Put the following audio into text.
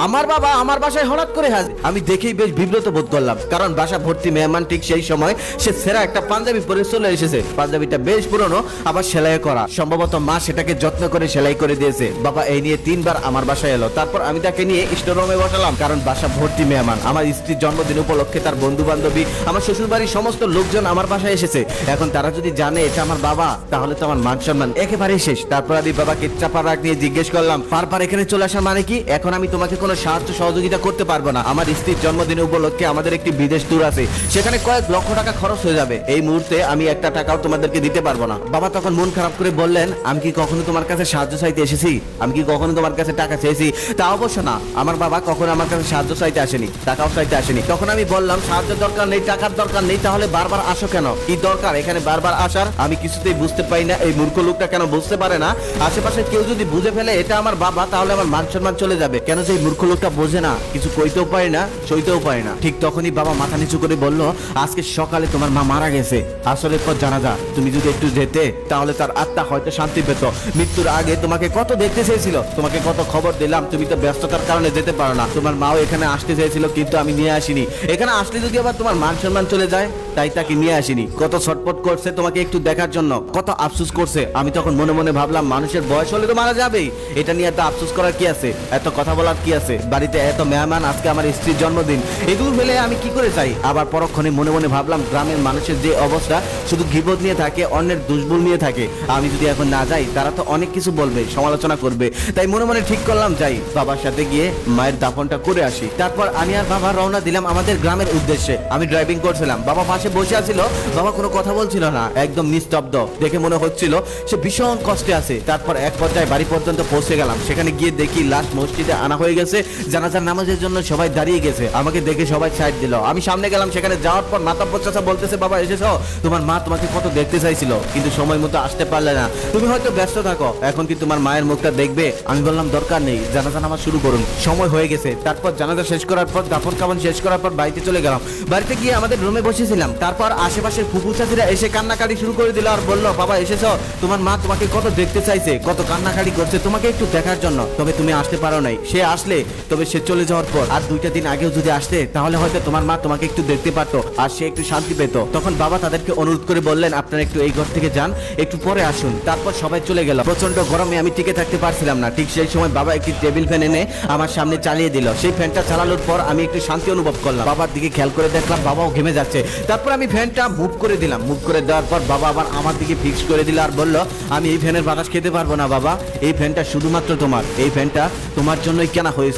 আমার বাবা আমার বাসায় হঠাৎ করে হাজির। আমি দেখেই বেশ বিব্রত বোধ করলাম, কারণ বাসা ভর্তি মেহমান। ঠিক সেই সময় সে সেরা একটা পাঞ্জাবি পরে চলে এসেছে। পাঞ্জাবিটা বেশ পুরনো, আবার সেলাই করা। সম্ভবত মা সেটাকে যত্ন করে সেলাই করে দিয়েছে। বাবা এই নিয়ে 3 বার আমার বাসায় এলো। তারপর আমি তাকে নিয়ে স্টোররুমে বসালাম, কারণ বাসা ভর্তি মেহমান। আমার স্ত্রীর জন্মদিন উপলক্ষে তার বন্ধু বান্ধবী, আমার শ্বশুর বাড়ির সমস্ত লোকজন আমার বাসায় এসেছে। এখন তারা যদি জানে এটা আমার বাবা, তাহলে তো আমার মান সম্মান একেবারেই শেষ। তারপর আমি বাবাকে চাপা রাখ নিয়ে জিজ্ঞেস করলাম, বারবার এখানে চলে আসার মানে কি? এখন আমি তোমাকে কোনো সাহায্য সহযোগিতা করতে পারবো না। আমার স্ত্রীর জন্মদিন উপলক্ষে আমাদের একটি বিদেশ ট্যুর আছে, সেখানে কয়েক লক্ষ টাকা খরচ হয়ে যাবে। এই মুহূর্তে আমি একটা টাকাও তোমাদেরকে দিতে পারবো না। বাবা তখন মন খারাপ করে বললেন, আমি কি কখনো তোমার কাছে সাহায্য চাইতে এসেছি? আমি কি কখনো তোমার কাছে টাকা চেয়েছি? তা অবশ্য না। আমার বাবা কখনো আমার কাছে সাহায্য চাইতে আসেনি, টাকাও চাইতে আসেনি। তখন আমি বললাম, সাহায্যের দরকার নেই, টাকার দরকার নেই, তাহলে বারবার আসো কেন? কি দরকার এখানে বারবার আসার? আমি কিছুতেই বুঝতে পারি না এই মূর্খ লোকটা কেন বুঝতে পারে না। আশেপাশে কেউ যদি বুঝে ফেলে এটা আমার বাবা, তাহলে আমার মান সম্মান চলে যাবে। কেন যে এই মূর্খ লোকটা বোঝে না, কিছু কইতেও পারে না, সইতেও পারে না। ঠিক তখনই বাবা মাথা নিচু করে বলল, আজকে সকালে তোমার মা মারা গেছে। আসলে পর জানাজা, তুমি যদি একটু যেতে তাহলে তার আত্মা হয়তো শান্তি পেত। মৃত্যুর আগে তোমাকে কত দেখতে চেয়েছিল, তোমাকে কত খবর দিলাম, তুমি তো ব্যস্ততার কারণে যেতে পারো না। তোমার মাও এখানে আসতে চেয়েছিল, কিন্তু আমি নিয়ে আসিনি। এখানে আসলে যদি আবার তোমার মান সম্মান চলে যায়, তাই তাকে নিয়ে আসিনি। কত ছটপট করছে তোমাকে একটু দেখার জন্য, কত আফসোস করছে। আমি তখন মনে মনে ভাবলাম, মানুষের বয়স হলে তো মারা যাবেই, এটা নিয়ে এত আফসোস করার কি আছে, এত কথা বলার কি আছে? বাড়িতে এত মেহমান, আজকে আমার স্ত্রীর জন্মদিন, এগুলো ফেলে আমি কি করে চাই? আবার পরক্ষণে মনে মনে ভাবলাম, গ্রামের মানুষের যে অবস্থা, শুধু গীবত নিয়ে থাকে, অন্যের দুষ্বল নিয়ে থাকে। আমি যদি এখন না যাই, তারা তো অনেক কিছু বলবে, সমালোচনা করবে। তাই মনে মনে ঠিক করলাম, যাই বাবার সাথে গিয়ে মায়ের দাফনটা করে আসি। তারপর আমি আর বাবা রওনা দিলাম আমাদের গ্রামের উদ্দেশ্যে। আমি ড্রাইভিং করছিলাম, বাবা পাশে বসে আছিল। বাবা কোনো কথা বলছিল না, একদম নিস্তব্ধ। দেখে মনে হচ্ছিল সে ভীষণ কষ্টে আছে। তারপর এক পর্যায়ে বাড়ি পর্যন্ত পৌঁছে গেলাম। সেখানে গিয়ে দেখি লাশ মসজিদে আনা হয়ে গেছে, জানাজার নামাজের জন্য সবাই দাঁড়িয়ে গেছে। আমাকে দেখে সবাই সাইড দিল। আমি সামনে গেলাম, সেখানে যাওয়ার পর মাতাব্বর চাচা বলতেছে, বাবা এসেছো? তোমার মা তোমাকে কত দেখতে চাইছিল, কিন্তু সময় মতো আসতে পারলে না। তুমি হয়তো ব্যস্ত থাকো, এখন কি তোমার মায়ের মুখটা দেখবে? আমি বললাম, দরকার নেই, জানাজা নামাজ শুরু করুন, সময় হয়ে গেছে। তারপর জানাজা শেষ করার পর, দাফন কাফন শেষ করার পর বাড়িতে চলে গেলাম। বাড়িতে গিয়ে আমাদের রুমে বসেছিলাম। তারপর আশেপাশের ফুফু চাচিরা এসে কান্নাকাটি শুরু করে দিল আর বলল, বাবা এসেছো? তোমার মা তোমাকে কত দেখতে চাইছে, কত কান্নাকাটি করছে তোমাকে একটু দেখার জন্য, তবে তুমি আসতে পারো নাই। সে আসলে, তবে সে চলে যাওয়ার পর আর 2টা দিন আগেও যদি আসতে, তাহলে হয়তো তোমার মা তোমাকে একটু দেখতে পারতো আর সে একটু শান্তি পেত। তখন বাবা তাদেরকে অনুরোধ করে বললেন, আপনারা একটু এই ঘর থেকে যান, একটু পরে আসুন। তারপর সবাই চলে গেল। প্রচন্ড গরমে আমি টিকে থাকতে পারছিলাম না। ঠিক সেই সময় বাবা একটি টেবিল ফ্যান এনে আমার সামনে চালিয়ে দিল। সেই ফ্যানটা চালানোর পর আমি একটু শান্তি অনুভব করলাম। বাবার দিকে খেয়াল করে দেখলাম বাবাও ঘেমে যাচ্ছে। তারপর আমি ফ্যানটা মুভ করে দিলাম। মুভ করে দেওয়ার পর বাবা আবার আমার দিকে ফিক্স করে দিল আর বলল, আমি এই ফ্যানের বাতাস খেতে পারবো না বাবা, এই ফ্যানটা শুধুমাত্র তোমার, এই ফ্যানটা তোমার জন্যই কেনা হয়েছে।